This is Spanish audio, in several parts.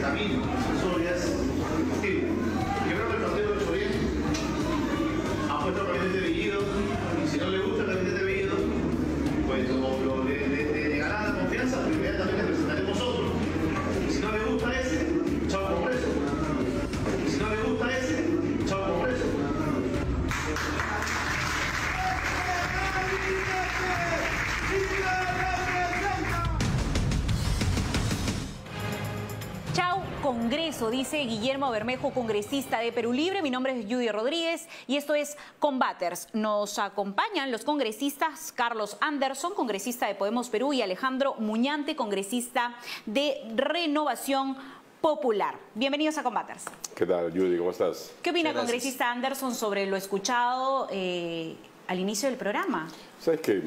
camino, eso ya es discutible. Yo creo que el partido lo ha hecho bien, ha puesto el gabinete de Bellido, y si no le gusta el gabinete de Bellido, pues le llegará la confianza, pero inmediatamente presentaremos otro. Si no le gusta ese, chao Congreso. Si no le gusta ese, chao Congreso. Chau Congreso, dice Guillermo Bermejo, congresista de Perú Libre. Mi nombre es Judy Rodríguez y esto es Combaters. Nos acompañan los congresistas Carlos Anderson, congresista de Podemos Perú, y Alejandro Muñante, congresista de Renovación Popular. Bienvenidos a Combaters. ¿Qué tal, Judy? ¿Cómo estás? ¿Qué opina, congresista Anderson, sobre lo escuchado al inicio del programa? Sabes que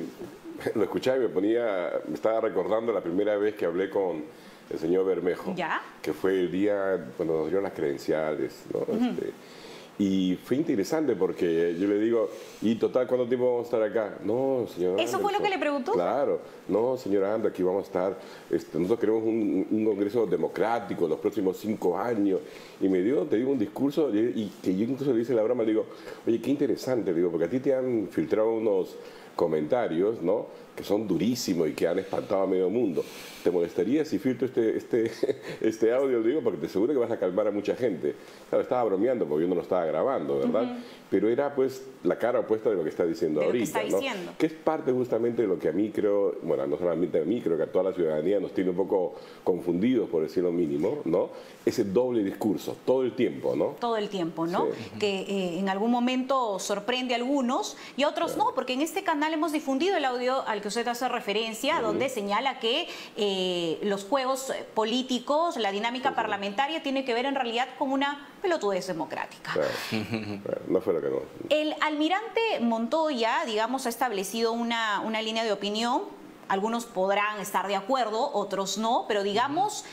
lo escuchaba y me estaba recordando la primera vez que hablé con el señor Bermejo, ¿ya? Que fue el día cuando nos dieron las credenciales, ¿no? Y fue interesante porque yo le digo, ¿y total cuánto tiempo vamos a estar acá? No, señor ¿Eso fue lo que le preguntó? Claro, no, señor Anderson, aquí vamos a estar, nosotros queremos un congreso democrático los próximos 5 años. Y te digo un discurso, y que yo incluso le hice la broma, le digo, oye, qué interesante, digo, porque a ti te han filtrado unos comentarios, ¿no?, que son durísimos y que han espantado a medio mundo. ¿Te molestaría si filtro este audio? Digo, porque te aseguro que vas a calmar a mucha gente. Claro, estaba bromeando porque yo no lo estaba grabando, ¿verdad? Pero era pues la cara opuesta de lo que está diciendo ahorita, ¿no? Que es parte justamente de lo que a mí creo, bueno, no solamente a mí, creo que a toda la ciudadanía nos tiene un poco confundidos, por decirlo mínimo, ¿no? Ese doble discurso, todo el tiempo, ¿no? Todo el tiempo, ¿no? Sí. Que en algún momento sorprende a algunos y a otros no, porque en este canal hemos difundido el audio al que usted hace referencia, donde señala que los juegos políticos, la dinámica parlamentaria tiene que ver en realidad con una pelotudez democrática. No fue lo que no. El almirante Montoya, digamos, ha establecido una línea de opinión. Algunos podrán estar de acuerdo, otros no, pero digamos,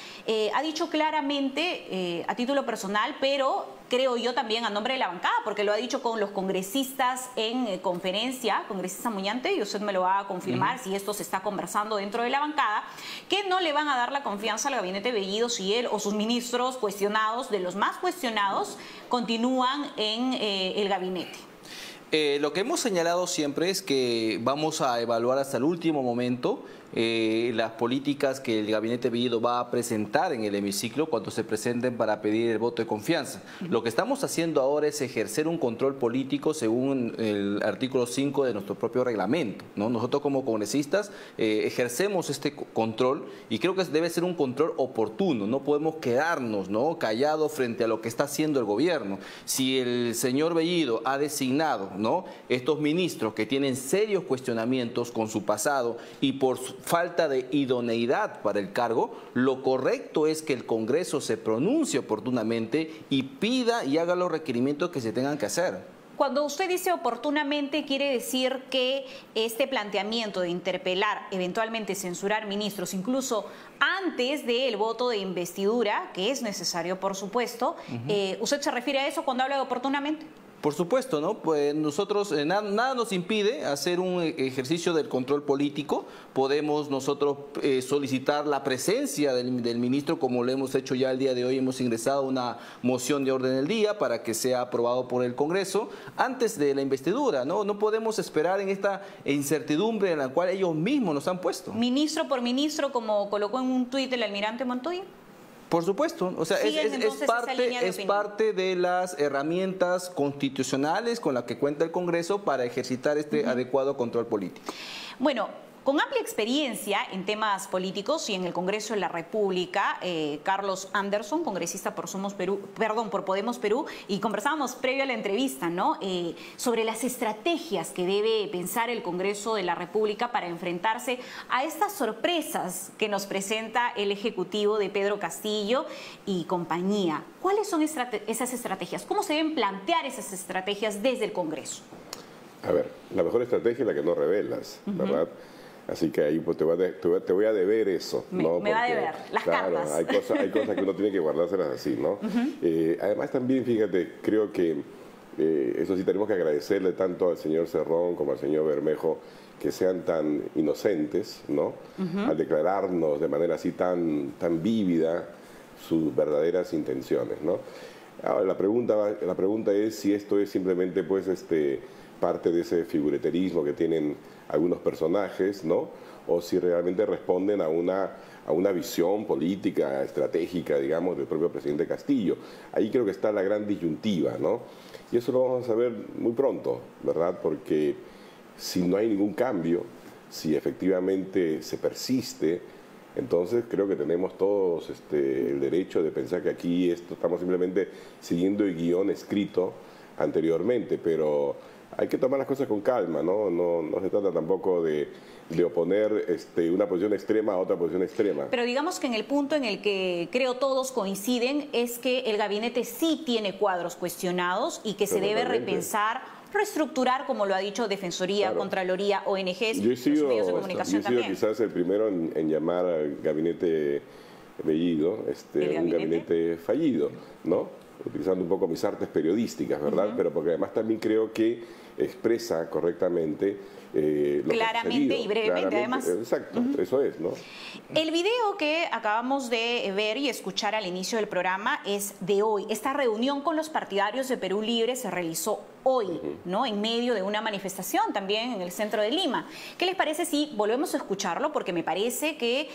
ha dicho claramente, a título personal, pero creo yo también a nombre de la bancada, porque lo ha dicho con los congresistas en conferencia, congresista Muñante, y usted me lo va a confirmar si esto se está conversando dentro de la bancada, que no le van a dar la confianza al gabinete Bellido si él o sus ministros cuestionados, de los más cuestionados, continúan en el gabinete. Lo que hemos señalado siempre es que vamos a evaluar hasta el último momento las políticas que el gabinete Bellido va a presentar en el hemiciclo cuando se presenten para pedir el voto de confianza. Lo que estamos haciendo ahora es ejercer un control político según el artículo 5 de nuestro propio reglamento, ¿no? Nosotros como congresistas ejercemos este control y creo que debe ser un control oportuno. No podemos quedarnos, ¿no?, callados frente a lo que está haciendo el gobierno. Si el señor Bellido ha designado, ¿no?, estos ministros que tienen serios cuestionamientos con su pasado y por su falta de idoneidad para el cargo, lo correcto es que el Congreso se pronuncie oportunamente y pida y haga los requerimientos que se tengan que hacer. Cuando usted dice oportunamente, quiere decir que este planteamiento de interpelar, eventualmente censurar ministros, incluso antes del voto de investidura, que es necesario, por supuesto, ¿usted se refiere a eso cuando habla de oportunamente? Por supuesto, ¿no? Pues nosotros, nada nos impide hacer un ejercicio del control político. Podemos nosotros solicitar la presencia del ministro, como lo hemos hecho ya el día de hoy. Hemos ingresado una moción de orden del día para que sea aprobado por el Congreso antes de la investidura, ¿no? No podemos esperar en esta incertidumbre en la cual ellos mismos nos han puesto. Ministro por ministro, como colocó en un tuit el almirante Montoya. Por supuesto, o sea, es parte de las herramientas constitucionales con las que cuenta el Congreso para ejercitar este adecuado control político. Bueno, con amplia experiencia en temas políticos y en el Congreso de la República, Carlos Anderson, congresista por Podemos Perú, y conversábamos previo a la entrevista, ¿no?, sobre las estrategias que debe pensar el Congreso de la República para enfrentarse a estas sorpresas que nos presenta el Ejecutivo de Pedro Castillo y compañía. ¿Cuáles son esas estrategias? ¿Cómo se deben plantear esas estrategias desde el Congreso? A ver, la mejor estrategia es la que no revelas, ¿verdad? Así que ahí pues, te voy a deber eso, ¿no? Me va a deber las cartas. Hay cosas que uno tiene que guardárselas así, ¿no? Además también, fíjate, creo que eso sí tenemos que agradecerle tanto al señor Cerrón como al señor Bermejo que sean tan inocentes, ¿no? Al declararnos de manera así tan vívida sus verdaderas intenciones, ¿no? Ahora, la pregunta es si esto es simplemente pues, parte de ese figureterismo que tienen algunos personajes, ¿no? O si realmente responden a una visión política, estratégica, digamos, del propio presidente Castillo. Ahí creo que está la gran disyuntiva, ¿no? Y eso lo vamos a saber muy pronto, ¿verdad? Porque si no hay ningún cambio, si efectivamente se persiste, entonces creo que tenemos todos el derecho de pensar que aquí estamos simplemente siguiendo el guión escrito anteriormente, pero hay que tomar las cosas con calma, ¿no? No se trata tampoco de oponer una posición extrema a otra posición extrema. Pero digamos que en el punto en el que creo todos coinciden es que el gabinete sí tiene cuadros cuestionados y que se debe repensar, reestructurar, como lo ha dicho Defensoría, claro. Contraloría, ONGs, Yo he sido, los medios de comunicación también. quizás el primero en llamar al gabinete Bellido un gabinete fallido, ¿no? Utilizando un poco mis artes periodísticas, ¿verdad? Pero porque además también creo que expresa correctamente lo claramente y brevemente, además. Exacto, eso es, ¿no? El video que acabamos de ver y escuchar al inicio del programa es de hoy. Esta reunión con los partidarios de Perú Libre se realizó hoy, ¿no? En medio de una manifestación también en el centro de Lima. ¿Qué les parece si volvemos a escucharlo? Porque me parece que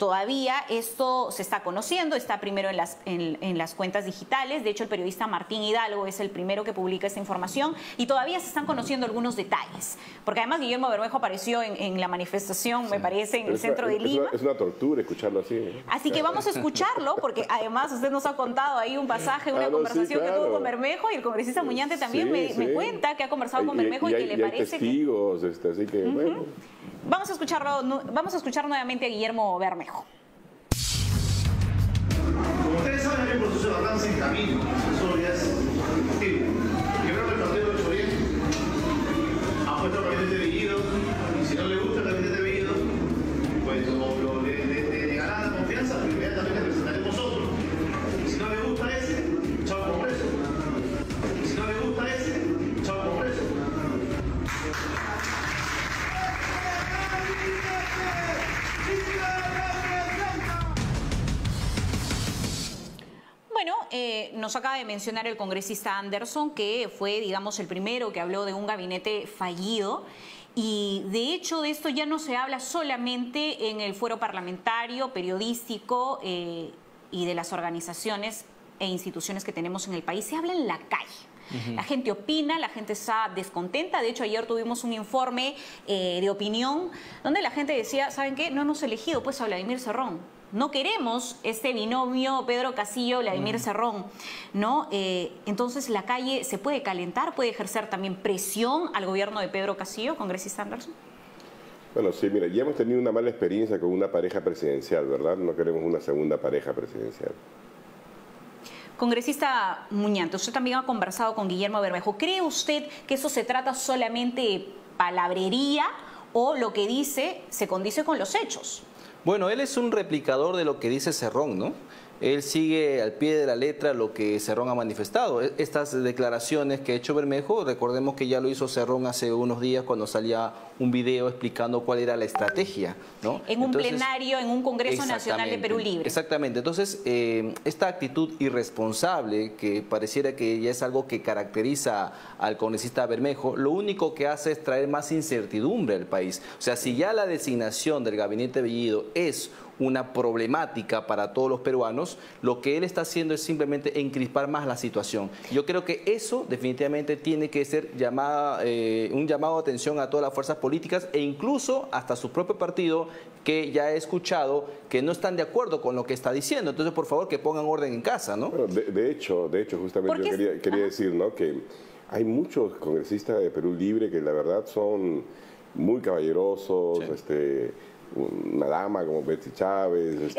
todavía esto se está conociendo, está primero en las cuentas digitales. De hecho, el periodista Martín Hidalgo es el primero que publica esta información y todavía se están conociendo algunos detalles. Porque además Guillermo Bermejo apareció en la manifestación, me parece, en el centro de Lima. Es una tortura escucharlo así, ¿eh? Así que vamos a escucharlo, porque además usted nos ha contado ahí un pasaje, una conversación que tuvo con Bermejo, y el congresista Muñante también me cuenta que ha conversado con Bermejo y que le parece testigos, así que bueno. Vamos a escuchar nuevamente a Guillermo Bermejo. Como ustedes saben, hay un proceso de avance en camino. Eso ya es discutible. Yo creo que el partido lo ha hecho bien. Ha puesto el gabinete de Bellido, y si no le gusta el gabinete de Bellido, pues le ganará la confianza, pero inmediatamente presentaremos otro. Y si no le gusta ese, chao Congreso. Y si no le gusta ese, chao Congreso. Bueno, nos acaba de mencionar el congresista Anderson que fue, digamos, el primero que habló de un gabinete fallido. Y de hecho de esto ya no se habla solamente en el fuero parlamentario, periodístico y de las organizaciones e instituciones que tenemos en el país, se habla en la calle. La gente opina, la gente está descontenta. De hecho, ayer tuvimos un informe de opinión donde la gente decía, ¿saben qué? No hemos elegido pues a Vladimir Cerrón. No queremos este binomio Pedro Castillo-Vladimir Cerrón, ¿no? Entonces la calle se puede calentar, puede ejercer también presión al gobierno de Pedro Castillo, congresista Anderson. Bueno, sí, mira, ya hemos tenido una mala experiencia con una pareja presidencial, ¿verdad? No queremos una segunda pareja presidencial. Congresista Muñante, usted también ha conversado con Guillermo Bermejo. ¿Cree usted que eso se trata solamente de palabrería o lo que dice se condice con los hechos? Bueno, él es un replicador de lo que dice Cerrón, ¿no? Él sigue al pie de la letra lo que Cerrón ha manifestado. Estas declaraciones que ha hecho Bermejo, recordemos que ya lo hizo Cerrón hace unos días cuando salía un video explicando cuál era la estrategia, ¿no? En un plenario, en un Congreso Nacional de Perú Libre. Exactamente. Entonces, esta actitud irresponsable, que pareciera que ya es algo que caracteriza al congresista Bermejo, lo único que hace es traer más incertidumbre al país. O sea, si ya la designación del gabinete Bellido es una problemática para todos los peruanos, lo que él está haciendo es simplemente encrispar más la situación. Yo creo que eso definitivamente tiene que ser un llamado de atención a todas las fuerzas políticas e incluso hasta su propio partido, que ya he escuchado que no están de acuerdo con lo que está diciendo. Entonces, por favor, que pongan orden en casa, ¿no? Bueno, de hecho, justamente yo quería decir, ¿no?, que hay muchos congresistas de Perú Libre que la verdad son muy caballerosos, sí. Una dama como Betsy Chávez.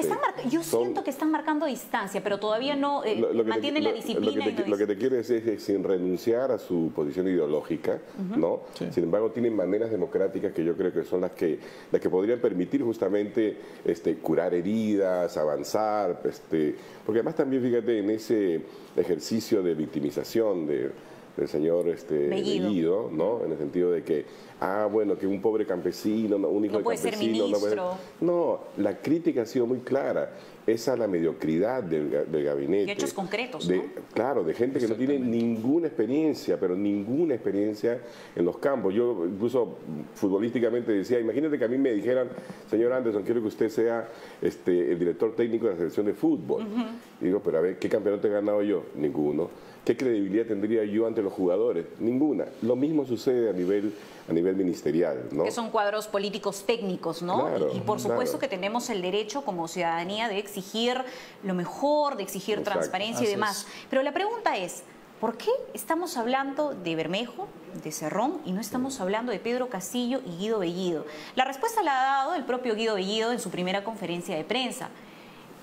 Yo siento que están marcando distancia, pero todavía no mantienen la disciplina. Lo que te quiero decir es sin renunciar a su posición ideológica, ¿no? Sí. Sin embargo, tienen maneras democráticas que yo creo que son las que podrían permitir justamente curar heridas, avanzar, porque además también, fíjate, en ese ejercicio de victimización del señor Bellido, ¿no? En el sentido de que, bueno, que un pobre campesino, un hijo de campesino... No, la crítica ha sido muy clara. Es a la mediocridad del gabinete. Y hechos concretos, ¿no? Claro, de gente que no tiene ninguna experiencia, pero ninguna experiencia en los campos. Yo incluso futbolísticamente decía, imagínate que a mí me dijeran, señor Anderson, quiero que usted sea el director técnico de la selección de fútbol. Y digo, pero a ver, ¿qué campeonato he ganado yo? Ninguno. ¿Qué credibilidad tendría yo ante los jugadores? Ninguna. Lo mismo sucede a nivel ministerial, ¿no? Que son cuadros políticos técnicos, ¿no? Claro, y por supuesto que tenemos el derecho como ciudadanía de exigir lo mejor, de exigir transparencia y demás. Pero la pregunta es, ¿por qué estamos hablando de Bermejo, de Cerrón, y no estamos hablando de Pedro Castillo y Guido Bellido? La respuesta la ha dado el propio Guido Bellido en su primera conferencia de prensa.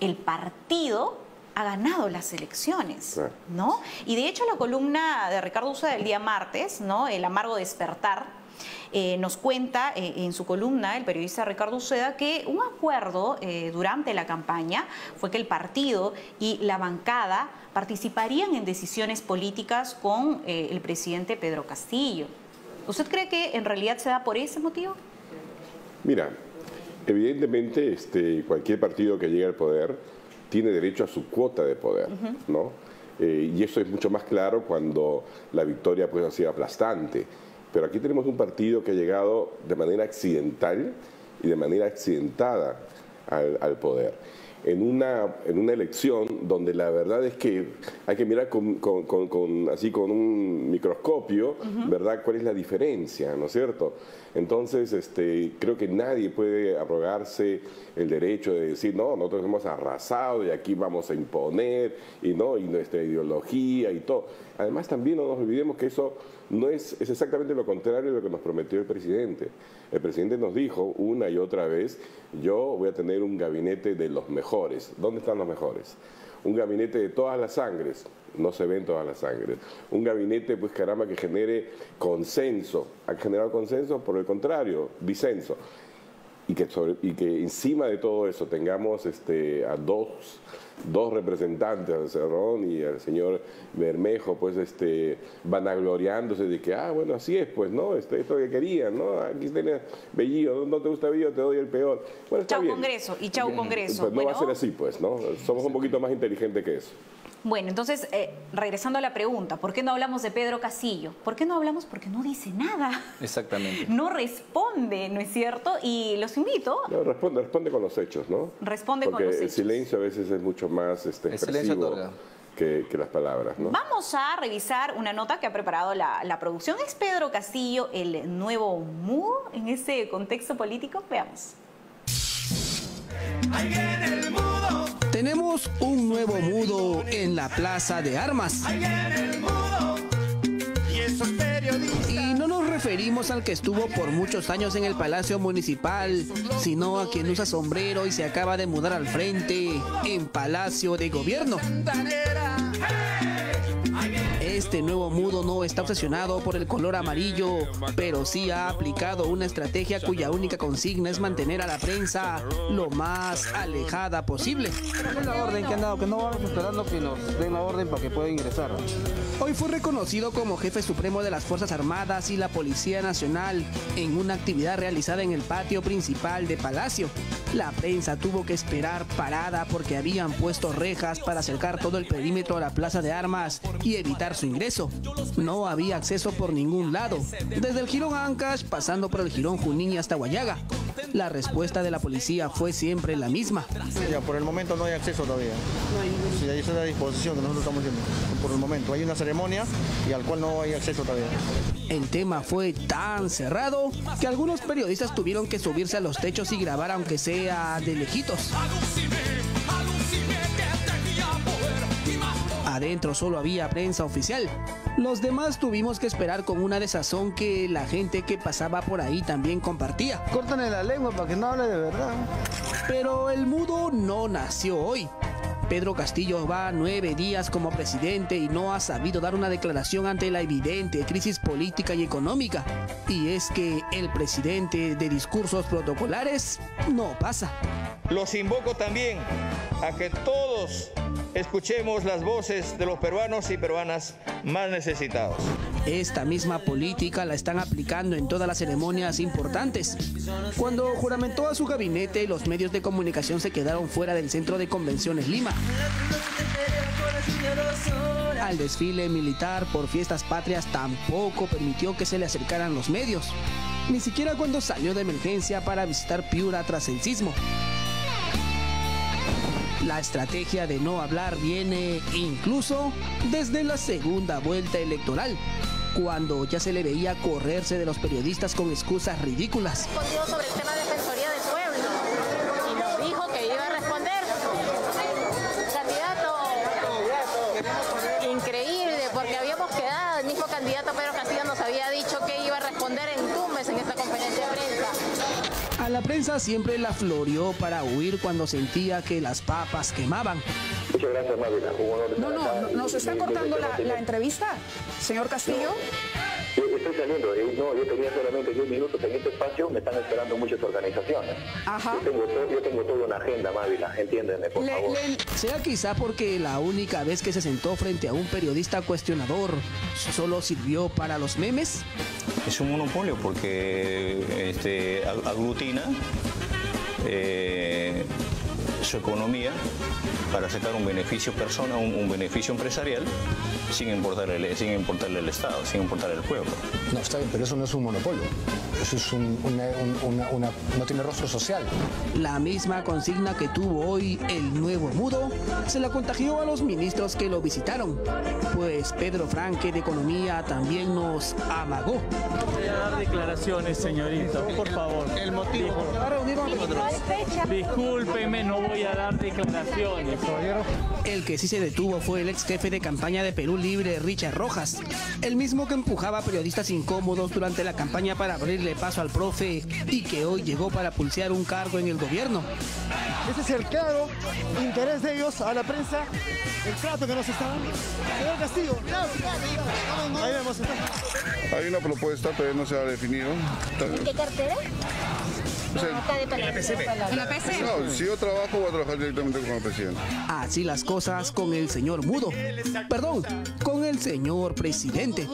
El partido ha ganado las elecciones, ¿no? Y de hecho la columna de Ricardo Uceda del día martes, ¿no? El amargo despertar, nos cuenta en su columna el periodista Ricardo Uceda que un acuerdo durante la campaña fue que el partido y la bancada participarían en decisiones políticas con el presidente Pedro Castillo. ¿Usted cree que en realidad se da por ese motivo? Mira, evidentemente cualquier partido que llegue al poder tiene derecho a su cuota de poder, ¿no? Y eso es mucho más claro cuando la victoria pues ha sido aplastante. Pero aquí tenemos un partido que ha llegado de manera accidental y de manera accidentada al poder. En una elección donde la verdad es que hay que mirar con un microscopio, ¿verdad?, cuál es la diferencia, ¿no es cierto? Entonces, creo que nadie puede arrogarse el derecho de decir, no, nosotros hemos arrasado y aquí vamos a imponer, y nuestra ideología y todo. Además, también no nos olvidemos que eso no es exactamente lo contrario de lo que nos prometió el presidente. El presidente nos dijo una y otra vez, yo voy a tener un gabinete de los mejores. ¿Dónde están los mejores? Un gabinete de todas las sangres. No se ven todas las sangres. Un gabinete, pues caramba, que genere consenso. ¿Ha generado consenso? Por el contrario, disenso. Y que encima de todo eso tengamos a dos representantes, al Cerrón y al señor Bermejo, pues vanagloriándose de que, bueno, así es, pues, ¿no? Esto que querían, ¿no? Aquí tienes Bellido, no te gusta Bellido, te doy el peor. Bueno, está bien. Congreso, y chau Congreso. Pues no va a ser así, pues, ¿no? Somos un poquito más inteligentes que eso. Bueno, entonces, regresando a la pregunta, ¿por qué no hablamos de Pedro Castillo? ¿Por qué no hablamos? Porque no dice nada. Exactamente. No responde, ¿no es cierto? Y los invito... No, responde con los hechos, ¿no? Responde con los hechos. Porque el silencio a veces es mucho más expresivo que las palabras, ¿no? Vamos a revisar una nota que ha preparado la producción. ¿Es Pedro Castillo el nuevo mudo en ese contexto político? Veamos. Ahí viene el mudo. Tenemos un nuevo mudo en la Plaza de Armas. Ahí viene el mudo. Y esos periodistas. Y no nos referimos al que estuvo por muchos años en el Palacio Municipal, sino a quien usa sombrero y se acaba de mudar al frente en Palacio de Gobierno. Este nuevo mudo no está obsesionado por el color amarillo, pero sí ha aplicado una estrategia cuya única consigna es mantener a la prensa lo más alejada posible. Es la orden que han dado, que no vamos esperando que nos den la orden para que pueda ingresar. Hoy fue reconocido como jefe supremo de las Fuerzas Armadas y la Policía Nacional en una actividad realizada en el patio principal de Palacio. La prensa tuvo que esperar parada porque habían puesto rejas para acercar todo el perímetro a la Plaza de Armas y evitar su ingreso. No había acceso por ningún lado, desde el Jirón Ancash pasando por el Jirón Junín y hasta Guayaga. La respuesta de la policía fue siempre la misma. Ya, por el momento no hay acceso todavía. Sí, ahí está a disposición que nosotros estamos haciendo. Por el momento hay una ceremonia y al cual no hay acceso todavía. El tema fue tan cerrado que algunos periodistas tuvieron que subirse a los techos y grabar aunque sea de lejitos. Adentro solo había prensa oficial. Los demás tuvimos que esperar con una desazón que la gente que pasaba por ahí también compartía. Córtale la lengua para que no hable de verdad. Pero el mudo no nació hoy. Pedro Castillo va 9 días como presidente y no ha sabido dar una declaración ante la evidente crisis política y económica. Y es que el presidente de discursos protocolares no pasa. Los invoco también a que todos escuchemos las voces de los peruanos y peruanas más necesitados. Esta misma política la están aplicando en todas las ceremonias importantes. Cuando juramentó a su gabinete, los medios de comunicación se quedaron fuera del Centro de Convenciones Lima. Al desfile militar por fiestas patrias tampoco permitió que se le acercaran los medios, ni siquiera cuando salió de emergencia para visitar Piura tras el sismo. La estrategia de no hablar viene incluso desde la segunda vuelta electoral, cuando ya se le veía correrse de los periodistas con excusas ridículas. Respondió sobre el tema de Defensoría del Pueblo y nos dijo que iba a responder. Candidato increíble, porque habíamos quedado, el mismo candidato Pedro Castillo nos había dicho que iba a responder en Tumbes en esta conferencia de prensa. A la prensa siempre la floreó para huir cuando sentía que las papas quemaban. Muchas gracias, Mávila. No, ¿nos está cortando la entrevista, señor Castillo? No, estoy saliendo. No, yo tenía solamente 10 minutos en este espacio. Me están esperando muchas organizaciones. Ajá. Yo tengo toda una agenda, Mávila. Entiéndeme, por favor. Sea quizá porque la única vez que se sentó frente a un periodista cuestionador solo sirvió para los memes. Es un monopolio porque aglutina su economía para sacar un beneficio personal, un beneficio empresarial, sin importarle el Estado, sin importarle el pueblo. No, está bien, pero eso no es un monopolio. Eso es no tiene rostro social. La misma consigna que tuvo hoy el nuevo mudo se la contagió a los ministros que lo visitaron, pues Pedro Franque de Economía también nos amagó. No voy a dar declaraciones, señorito, por favor. El motivo. Discúlpeme, no voy a dar declaraciones. El que sí se detuvo fue el ex jefe de campaña de Perú Libre, Richard Rojas, el mismo que empujaba a periodistas incómodos durante la campaña para abrirle paso al profe y que hoy llegó para pulsear un cargo en el gobierno. Ese es el claro interés de ellos a la prensa, el trato que nos está dando. Señor Castillo, ahí vemos. Hay una propuesta, pero no se ha definido. ¿En qué cartera? ¿En la PCM? ¿En la PCM? No, si yo trabajo, voy a trabajar directamente con el presidente. Así las cosas con el señor mudo. Perdón, con el señor presidente.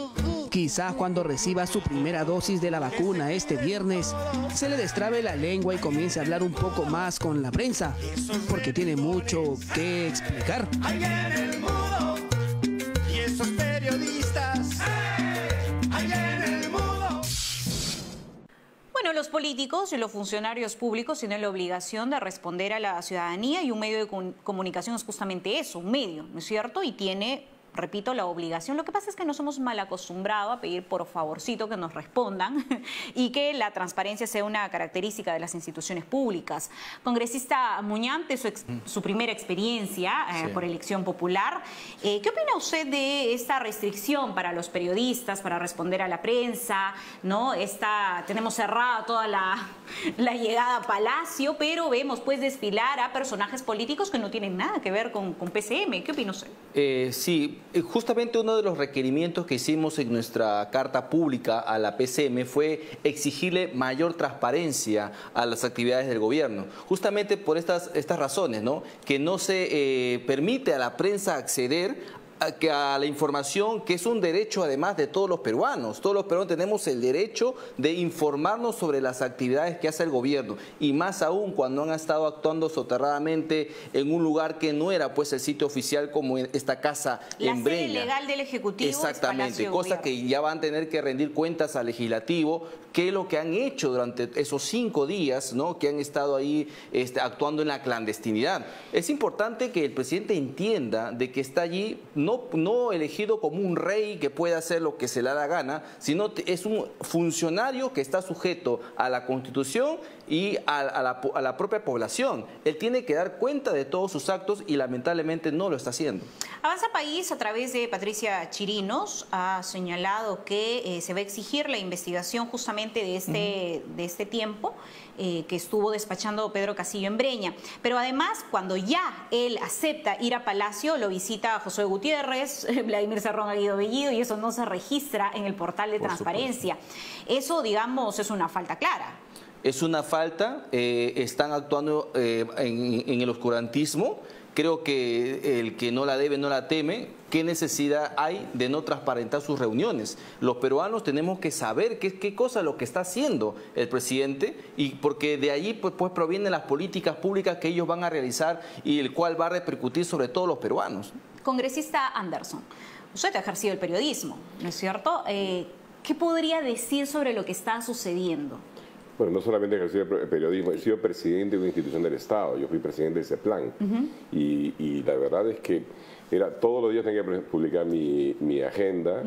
Quizás cuando reciba su primera dosis de la vacuna este viernes, se le destrabe la lengua y comience a hablar un poco más con la prensa, porque tiene mucho que explicar. Ahí viene el mudo y esos periodistas. Ahí viene el mudo. Bueno, los políticos y los funcionarios públicos tienen la obligación de responder a la ciudadanía y un medio de comunicación es justamente eso, un medio, ¿no es cierto? Y tiene, repito, la obligación. Lo que pasa es que nos hemos mal acostumbrado a pedir por favorcito que nos respondan y que la transparencia sea una característica de las instituciones públicas. Congresista Muñante, su primera experiencia por elección popular. ¿Qué opina usted de esta restricción para los periodistas, para responder a la prensa? ¿No? Tenemos cerrada toda la llegada a Palacio, pero vemos pues desfilar a personajes políticos que no tienen nada que ver con PCM. ¿Qué opina usted? Sí. Justamente uno de los requerimientos que hicimos en nuestra carta pública a la PCM fue exigirle mayor transparencia a las actividades del gobierno. Justamente por estas razones, ¿no? Que no se permite a la prensa acceder a la información, que es un derecho además de todos los peruanos. Todos los peruanos tenemos el derecho de informarnos sobre las actividades que hace el gobierno, y más aún cuando han estado actuando soterradamente en un lugar que no era pues el sitio oficial, como esta casa en Breña. La sede legal del Ejecutivo. Exactamente, cosa que ya van a tener que rendir cuentas al legislativo, qué es lo que han hecho durante esos 5 días, ¿no? Que han estado ahí actuando en la clandestinidad. Es importante que el presidente entienda de que está allí no elegido como un rey que puede hacer lo que se le da la gana, sino es un funcionario que está sujeto a la Constitución y a la propia población. Él tiene que dar cuenta de todos sus actos y lamentablemente no lo está haciendo. Avanza País, a través de Patricia Chirinos, ha señalado que se va a exigir la investigación justamente de este tiempo que estuvo despachando Pedro Castillo en Breña. Pero además, cuando ya él acepta ir a Palacio, lo visita Josué Gutiérrez, Vladimir Cerrón, Guido Bellido, y eso no se registra en el portal de transparencia. Eso, digamos, es una falta clara. Es una falta, están actuando en el oscurantismo, Creo que el que no la debe no la teme. ¿Qué necesidad hay de no transparentar sus reuniones? Los peruanos tenemos que saber qué cosa es lo que está haciendo el presidente, y porque de allí pues provienen las políticas públicas que ellos van a realizar y el cual va a repercutir sobre todos los peruanos. Congresista Anderson, usted ha ejercido el periodismo, ¿no es cierto? ¿Qué podría decir sobre lo que está sucediendo? Bueno, no solamente he ejercido el periodismo, he sido presidente de una institución del Estado. Yo fui presidente de CEPLAN. Y la verdad es que todos los días tenía que publicar mi agenda,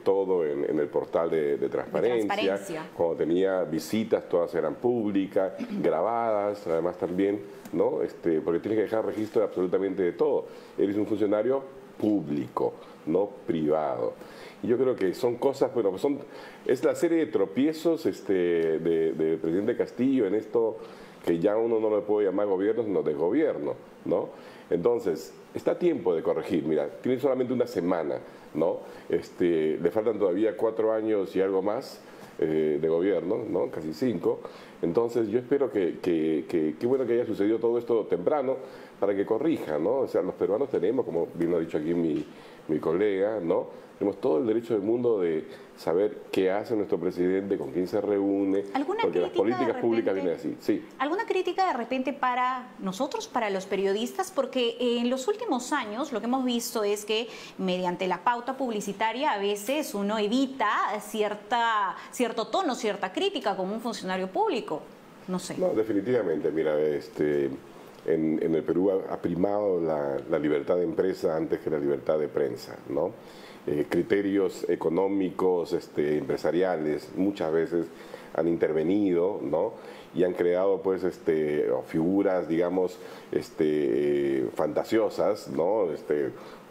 todo en el portal de transparencia. Cuando tenía visitas, todas eran públicas, grabadas, además también, ¿no? Porque tienes que dejar registro de absolutamente de todo. Eres un funcionario público, no privado. Y yo creo que son cosas, bueno, es la serie de tropiezos del presidente Castillo en esto que ya uno no le puede llamar gobierno, sino desgobierno, ¿no? Entonces, está a tiempo de corregir. Mira, tiene solamente una semana, ¿no? Le faltan todavía 4 años y algo más de gobierno, ¿no? Casi 5. Entonces, yo espero que bueno que haya sucedido todo esto temprano para que corrija, ¿no? O sea, los peruanos tenemos, como bien lo ha dicho aquí mi colega, ¿no? Tenemos todo el derecho del mundo de saber qué hace nuestro presidente, con quién se reúne, porque las políticas públicas vienen así. Sí. ¿Alguna crítica de repente para nosotros, para los periodistas? Porque en los últimos años lo que hemos visto es que mediante la pauta publicitaria a veces uno evita cierto tono, cierta crítica como un funcionario público. No sé. No, definitivamente. Mira, en el Perú ha primado la libertad de empresa antes que la libertad de prensa, ¿no? Criterios económicos, empresariales, muchas veces han intervenido, ¿no? Y han creado, pues, figuras, digamos, fantasiosas, ¿no?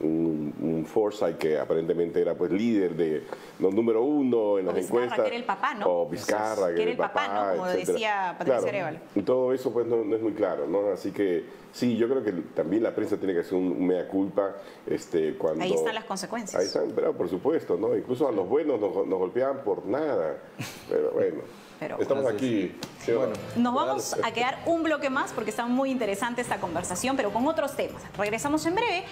Un Forsyth que aparentemente era, pues, líder número 1 en las encuestas. Que era el papá, ¿no? O Vizcarra, que era el papá, ¿no? Como decía Patricia Arevalo. Y todo eso, pues, no es muy claro, ¿no? Así que, sí, yo creo que también la prensa tiene que hacer un mea culpa cuando... Ahí están las consecuencias. Ahí están, pero por supuesto, ¿no? Incluso a los buenos nos golpeaban por nada. Pero bueno, estamos aquí. ¿Sí? Bueno, nos vamos a quedar un bloque más porque está muy interesante esta conversación, pero con otros temas. Regresamos en breve.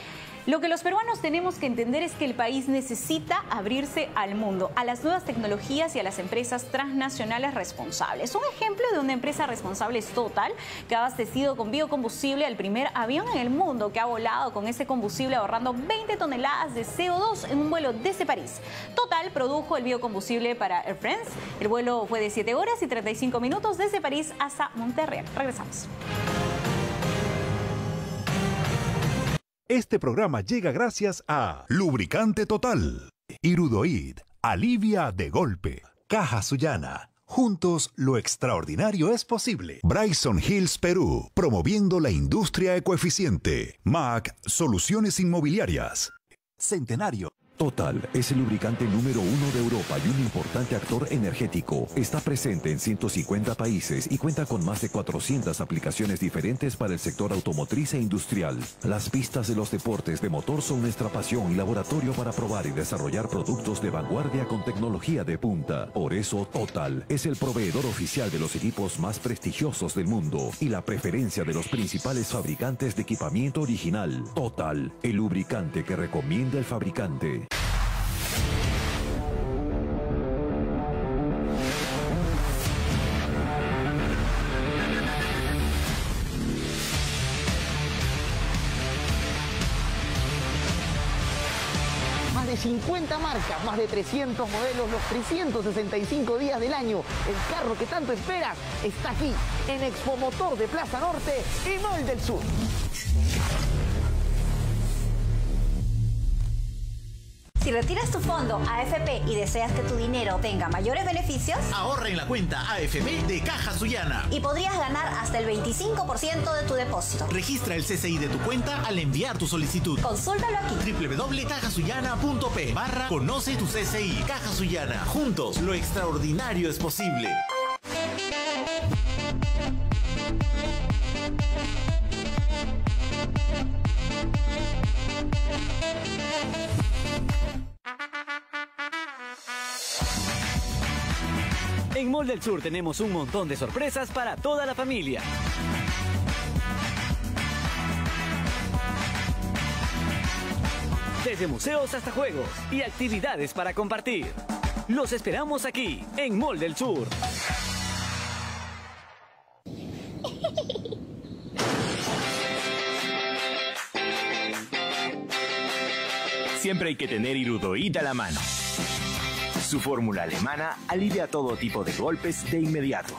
Lo que los peruanos tenemos que entender es que el país necesita abrirse al mundo, a las nuevas tecnologías y a las empresas transnacionales responsables. Un ejemplo de una empresa responsable es Total, que ha abastecido con biocombustible al primer avión en el mundo que ha volado con ese combustible ahorrando 20 toneladas de CO2 en un vuelo desde París. Total produjo el biocombustible para Air France. El vuelo fue de 7 horas y 35 minutos desde París hasta Monterrey. Regresamos. Este programa llega gracias a Lubricante Total, Irudoid, alivia de golpe, Caja Sullana. Juntos, lo extraordinario es posible. Bryson Hills Perú, promoviendo la industria ecoeficiente. MAC, soluciones inmobiliarias. Centenario. Total es el lubricante número 1 de Europa y un importante actor energético. Está presente en 150 países y cuenta con más de 400 aplicaciones diferentes para el sector automotriz e industrial. Las pistas de los deportes de motor son nuestra pasión y laboratorio para probar y desarrollar productos de vanguardia con tecnología de punta. Por eso, Total es el proveedor oficial de los equipos más prestigiosos del mundo y la preferencia de los principales fabricantes de equipamiento original. Total, el lubricante que recomienda el fabricante. Más de 50 marcas, más de 300 modelos, los 365 días del año. El carro que tanto esperas está aquí, en Expo Motor de Plaza Norte y Mall del Sur. Si retiras tu fondo AFP y deseas que tu dinero tenga mayores beneficios, ahorra en la cuenta AFP de Caja Sullana y podrías ganar hasta el 25% de tu depósito. Registra el CCI de tu cuenta al enviar tu solicitud. Consúltalo aquí. www.cajasullana.p/conoce tu CCI. Caja Sullana. Juntos, lo extraordinario es posible. En Mall del Sur tenemos un montón de sorpresas para toda la familia. Desde museos hasta juegos y actividades para compartir. Los esperamos aquí, en Mall del Sur. Siempre hay que tener Irudoid a la mano. Su fórmula alemana alivia todo tipo de golpes de inmediato.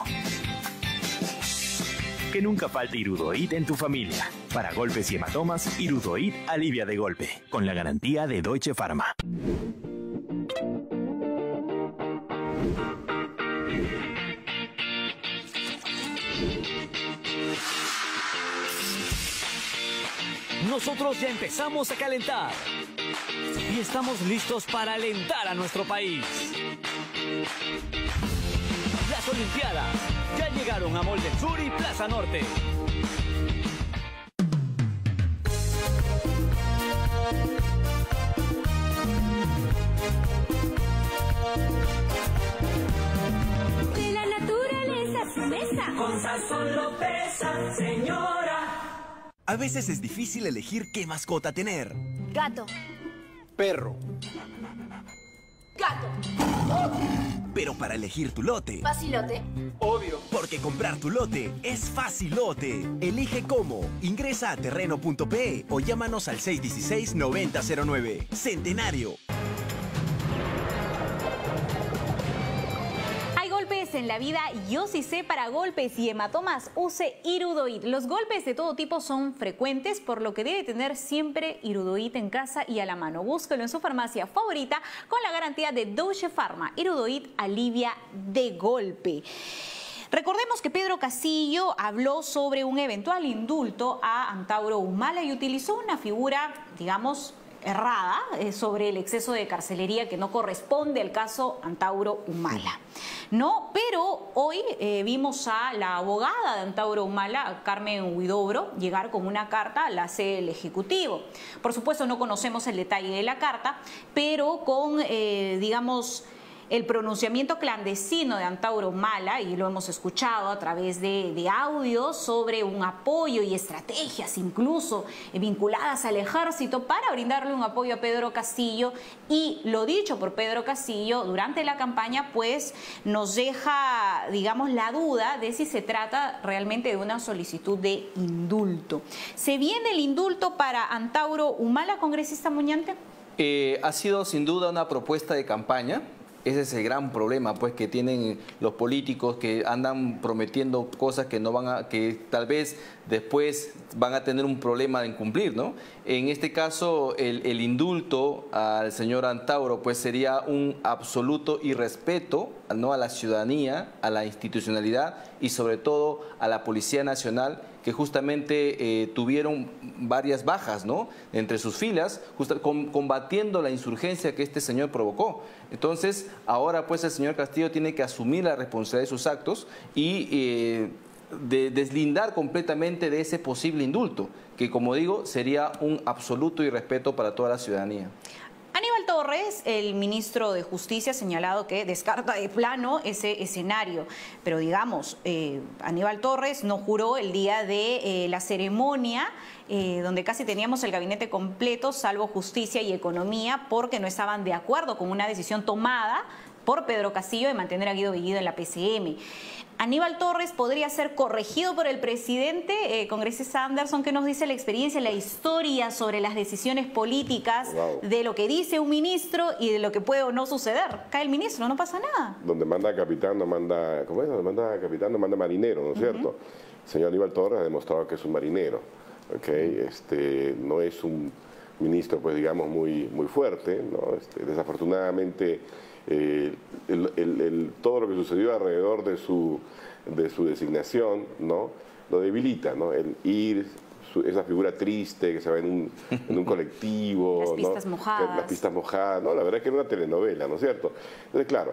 Que nunca falte Irudoid en tu familia. Para golpes y hematomas, Irudoid alivia de golpe, con la garantía de Deutsche Pharma. Nosotros ya empezamos a calentar y estamos listos para alentar a nuestro país. Las Olimpiadas ya llegaron a Mall del Sur y Plaza Norte. De la naturaleza su mesa. Con sal solo pesa, señora. A veces es difícil elegir qué mascota tener. Gato. Perro. Gato. Pero para elegir tu lote... Facilote. Obvio. Porque comprar tu lote es facilote. Elige cómo. Ingresa a terreno.pe o llámanos al 616-9009. Centenario. En la vida, yo sí sé, para golpes y hematomas use Irudoid. Los golpes de todo tipo son frecuentes, por lo que debe tener siempre Irudoid en casa y a la mano. Búsquelo en su farmacia favorita con la garantía de Deutsche Pharma. Irudoid alivia de golpe. Recordemos que Pedro Castillo habló sobre un eventual indulto a Antauro Humala y utilizó una figura, digamos, errada sobre el exceso de carcelería que no corresponde al caso Antauro Humala. No, pero hoy vimos a la abogada de Antauro Humala, Carmen Huidobro, llegar con una carta a la sede del Ejecutivo. Por supuesto no conocemos el detalle de la carta, pero con, digamos, el pronunciamiento clandestino de Antauro Humala, y lo hemos escuchado a través de audios sobre un apoyo y estrategias incluso vinculadas al ejército para brindarle un apoyo a Pedro Castillo, y lo dicho por Pedro Castillo durante la campaña pues nos deja, digamos, la duda de si se trata realmente de una solicitud de indulto. ¿Se viene el indulto para Antauro Humala, congresista Muñante? Ha sido sin duda una propuesta de campaña. Ese es el gran problema pues que tienen los políticos, que andan prometiendo cosas que no van a, que tal vez después van a tener un problema en cumplir, ¿no? En este caso el indulto al señor Antauro pues sería un absoluto irrespeto, ¿no?, a la ciudadanía, a la institucionalidad y sobre todo a la Policía Nacional, que justamente tuvieron varias bajas, ¿no?, entre sus filas, combatiendo la insurgencia que este señor provocó. Entonces, ahora pues el señor Castillo tiene que asumir la responsabilidad de sus actos y deslindar completamente de ese posible indulto, que como digo, sería un absoluto irrespeto para toda la ciudadanía. Aníbal Torres, el ministro de Justicia, ha señalado que descarta de plano ese escenario. Pero digamos, Aníbal Torres no juró el día de la ceremonia, donde casi teníamos el gabinete completo, salvo Justicia y Economía, porque no estaban de acuerdo con una decisión tomada por Pedro Castillo de mantener a Guido Bellido en la PCM. Aníbal Torres podría ser corregido por el presidente. Congresista Anderson, ¿qué nos dice la experiencia, la historia sobre las decisiones políticas de lo que dice un ministro y de lo que puede o no suceder? Cae el ministro, no pasa nada. Donde manda capitán no manda, ¿cómo es? Donde manda capitán no manda marinero, ¿no es cierto? El señor Aníbal Torres ha demostrado que es un marinero, ¿okay? No es un ministro, pues digamos, muy fuerte, ¿no? Desafortunadamente, todo lo que sucedió alrededor de su designación, ¿no?, lo debilita, ¿no? El ir, esa figura triste que se va en un colectivo, las pistas mojadas. Las pistas mojadas, ¿no? La verdad es que era una telenovela, ¿no es cierto? Entonces, claro,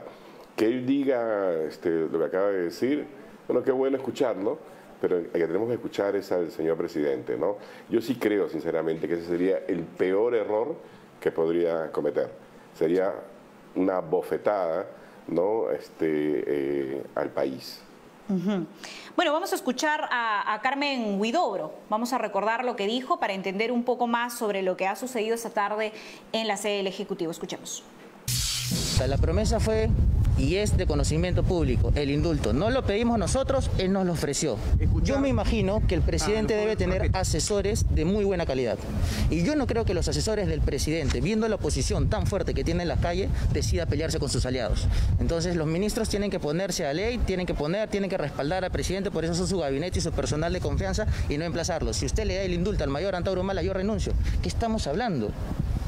que él diga lo que acaba de decir, bueno, qué bueno escucharlo, pero el que tenemos que escuchar es al señor presidente, ¿no? Yo sí creo, sinceramente, que ese sería el peor error que podría cometer. Sería una bofetada, ¿no?, al país. Bueno, vamos a escuchar a Carmen Huidobro. Vamos a recordar lo que dijo para entender un poco más sobre lo que ha sucedido esta tarde en la sede del Ejecutivo. Escuchemos. La promesa fue y es de conocimiento público, el indulto. No lo pedimos nosotros, él nos lo ofreció. Yo me imagino que el presidente debe tener asesores de muy buena calidad. Y yo no creo que los asesores del presidente, viendo la oposición tan fuerte que tiene en las calles, decida pelearse con sus aliados. Entonces los ministros tienen que ponerse a ley, tienen que respaldar al presidente, por eso son su gabinete y su personal de confianza y no emplazarlos. Si usted le da el indulto al mayor Antauro Humala, yo renuncio. ¿Qué estamos hablando?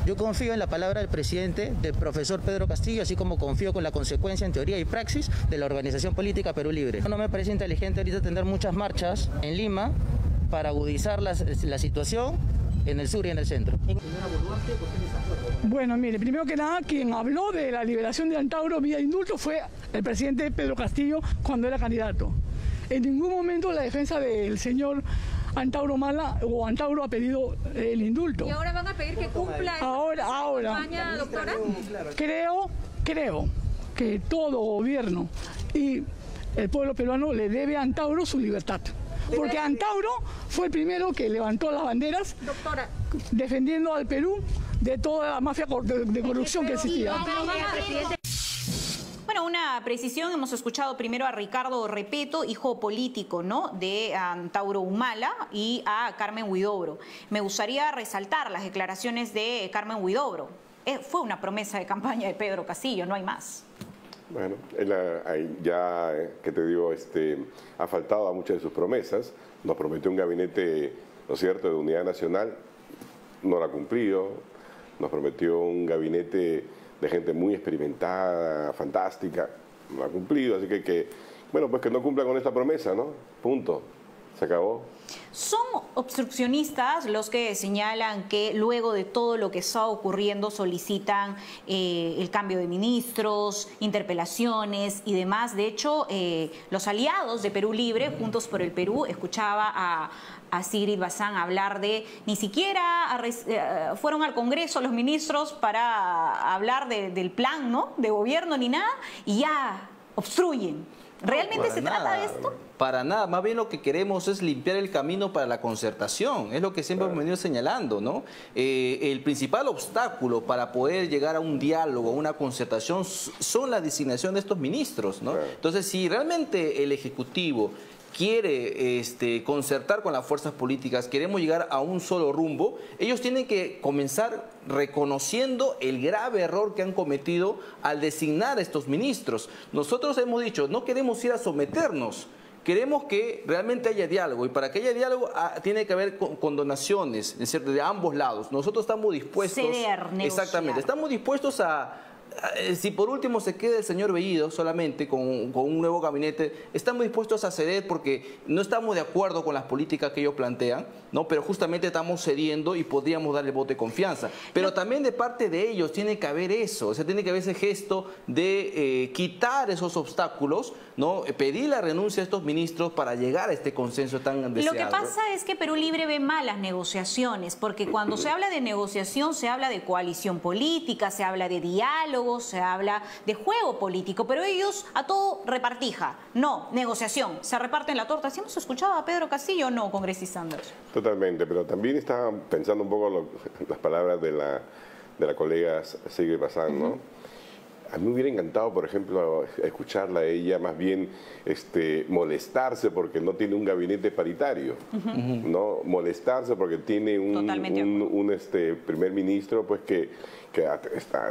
Yo confío en la palabra del presidente, del profesor Pedro Castillo, así como confío con la consecuencia en teoría y praxis de la organización política Perú Libre. No me parece inteligente ahorita tener muchas marchas en Lima para agudizar la situación en el sur y en el centro. Bueno, mire, primero que nada, quien habló de la liberación de Antauro vía indulto fue el presidente Pedro Castillo cuando era candidato. En ningún momento la defensa del señor Antauro Humala o Antauro ha pedido el indulto. ¿Y ahora van a pedir que cumpla esta campaña, doctora? Creo que todo gobierno y el pueblo peruano le debe a Antauro su libertad. Porque Antauro fue el primero que levantó las banderas, doctora, defendiendo al Perú de toda la mafia de corrupción que existía. Bueno, una precisión, hemos escuchado primero a Ricardo Repeto, hijo político, ¿no?, de Antauro Humala, y a Carmen Huidobro. Me gustaría resaltar las declaraciones de Carmen Huidobro. Fue una promesa de campaña de Pedro Castillo, no hay más. Bueno, ya, que te digo, ha faltado a muchas de sus promesas. Nos prometió un gabinete, ¿no es cierto?, de unidad nacional, no lo ha cumplido. Nos prometió un gabinete de gente muy experimentada, fantástica, no ha cumplido, así que bueno, pues que no cumpla con esta promesa, ¿no? Punto. Se acabó. Son obstruccionistas los que señalan que luego de todo lo que está ocurriendo solicitan el cambio de ministros, interpelaciones y demás. De hecho, los aliados de Perú Libre, Juntos por el Perú, escuchaba a Sigrid Bazán hablar de ni siquiera fueron al Congreso los ministros para hablar del plan, ¿no?, de gobierno ni nada, y ya obstruyen. ¿Realmente se trata de esto? Para nada, más bien lo que queremos es limpiar el camino para la concertación, es lo que siempre hemos venido señalando, ¿no? El principal obstáculo para poder llegar a un diálogo, a una concertación, son la designación de estos ministros, ¿no? Entonces, si realmente el Ejecutivo quiere concertar con las fuerzas políticas, queremos llegar a un solo rumbo, ellos tienen que comenzar reconociendo el grave error que han cometido al designar a estos ministros. Nosotros hemos dicho, no queremos ir a someternos, queremos que realmente haya diálogo, y para que haya diálogo tiene que haber condonaciones, es decir, de ambos lados. Nosotros estamos dispuestos, exactamente, estamos dispuestos a... Si por último se queda el señor Bellido solamente con un nuevo gabinete, estamos dispuestos a ceder porque no estamos de acuerdo con las políticas que ellos plantean, ¿no? Pero justamente estamos cediendo y podríamos darle voto de confianza. Pero también de parte de ellos tiene que haber eso, o sea, tiene que haber ese gesto de quitar esos obstáculos, ¿no? Pedir la renuncia a estos ministros para llegar a este consenso tan deseado. Lo que pasa es que Perú Libre ve mal las negociaciones, porque cuando se habla de negociación se habla de coalición política, se habla de diálogo, se habla de juego político, pero ellos a todo repartija. No, negociación, se reparten la torta. ¿Sí hemos escuchado a Pedro Castillo o no, congresista Anders? Totalmente, pero también estaba pensando un poco las palabras de la colega Sigrid Bazán, ¿no? A mí me hubiera encantado, por ejemplo, escucharla a ella más bien molestarse porque no tiene un gabinete paritario, ¿no? Molestarse porque tiene un primer ministro pues que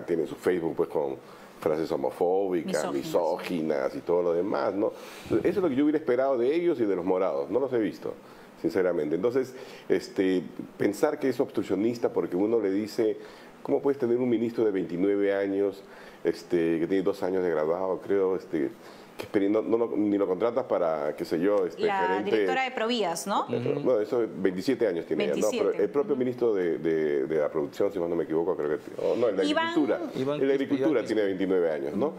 tiene su Facebook pues con frases homofóbicas, misóginas y todo lo demás, ¿no? Eso es lo que yo hubiera esperado de ellos y de los morados, no los he visto, sinceramente. Entonces, pensar que es obstruccionista porque uno le dice, ¿cómo puedes tener un ministro de 29 años que tiene 2 años de graduado, creo, ni lo contratas para, qué sé yo, la gerente, directora de Provías, ¿no? No, eso 27 años tiene 27. Ella, ¿no? Pero el propio ministro de la producción, si no me equivoco, creo que... no, el de Agricultura. El de Agricultura tiene 29 años, ¿no?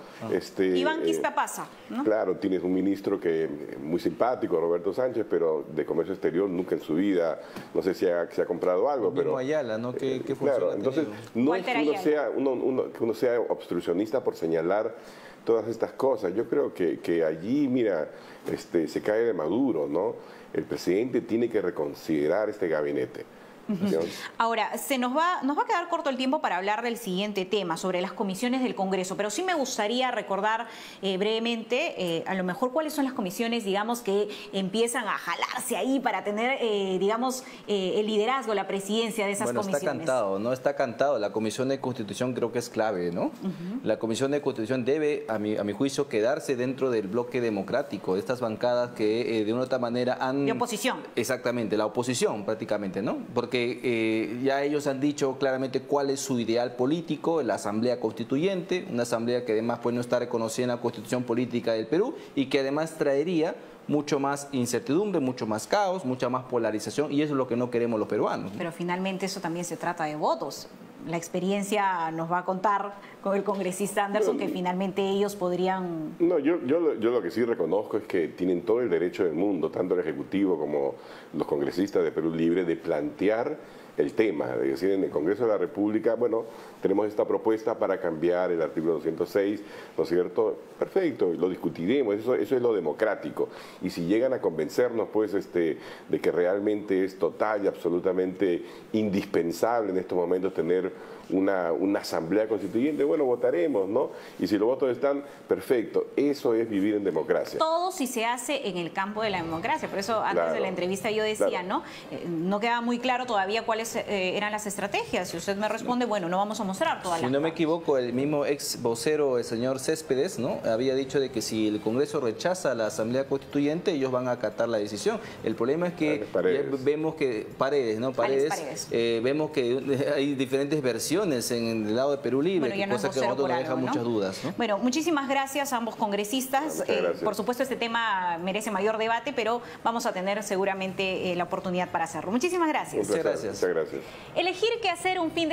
Iván Quispe-Pasa, ¿no? Claro, tienes un ministro que muy simpático, Roberto Sánchez, pero de comercio exterior nunca en su vida, no sé si se ha comprado algo, pero... Ayala, ¿no? ¿Qué claro, entonces no es que uno sea obstruccionista por señalar todas estas cosas. Yo creo que allí, mira, se cae de Maduro, ¿no? El presidente tiene que reconsiderar este gabinete. Ahora, nos va a quedar corto el tiempo para hablar del siguiente tema, sobre las comisiones del Congreso, pero sí me gustaría recordar brevemente, a lo mejor, cuáles son las comisiones, digamos, que empiezan a jalarse ahí para tener, digamos, el liderazgo, la presidencia de esas comisiones. Está cantado, ¿no? Está cantado. La Comisión de Constitución creo que es clave, ¿no? La Comisión de Constitución debe, a mi juicio, quedarse dentro del bloque democrático, de estas bancadas que de una u otra manera han... De oposición. Exactamente, la oposición prácticamente, ¿no? Porque ya ellos han dicho claramente cuál es su ideal político, la Asamblea Constituyente, una asamblea que además pues no está reconocida en la Constitución Política del Perú y que además traería mucho más incertidumbre, mucho más caos, mucha más polarización, y eso es lo que no queremos los peruanos, ¿no? Pero finalmente eso también se trata de votos. La experiencia nos va a contar con el congresista Anderson que finalmente ellos podrían... No, yo lo que sí reconozco es que tienen todo el derecho del mundo, tanto el Ejecutivo como los congresistas de Perú Libre, de plantear el tema, de decir en el Congreso de la República, bueno, tenemos esta propuesta para cambiar el artículo 206, ¿no es cierto? Perfecto, lo discutiremos, eso es lo democrático. Y si llegan a convencernos, pues, de que realmente es total y absolutamente indispensable en estos momentos tener una asamblea constituyente, bueno, votaremos, ¿no? Y si los votos están, perfecto. Eso es vivir en democracia. Todo si se hace en el campo de la democracia. Por eso antes de la entrevista yo decía, ¿no? No queda muy claro todavía cuáles eran las estrategias. Si usted me responde, bueno, no vamos a mostrar todas las... Si no me equivoco, el mismo ex vocero, el señor Céspedes, ¿no? Había dicho de que si el Congreso rechaza la Asamblea Constituyente, ellos van a acatar la decisión. El problema es que vemos que vemos que hay diferentes versiones en el lado de Perú Libre, bueno, cosa que a nosotros nos deja muchas dudas, ¿no? Bueno, muchísimas gracias a ambos congresistas. Por supuesto, este tema merece mayor debate, pero vamos a tener seguramente la oportunidad para hacerlo. Muchísimas gracias. Muchas gracias. Elegir qué hacer un fin de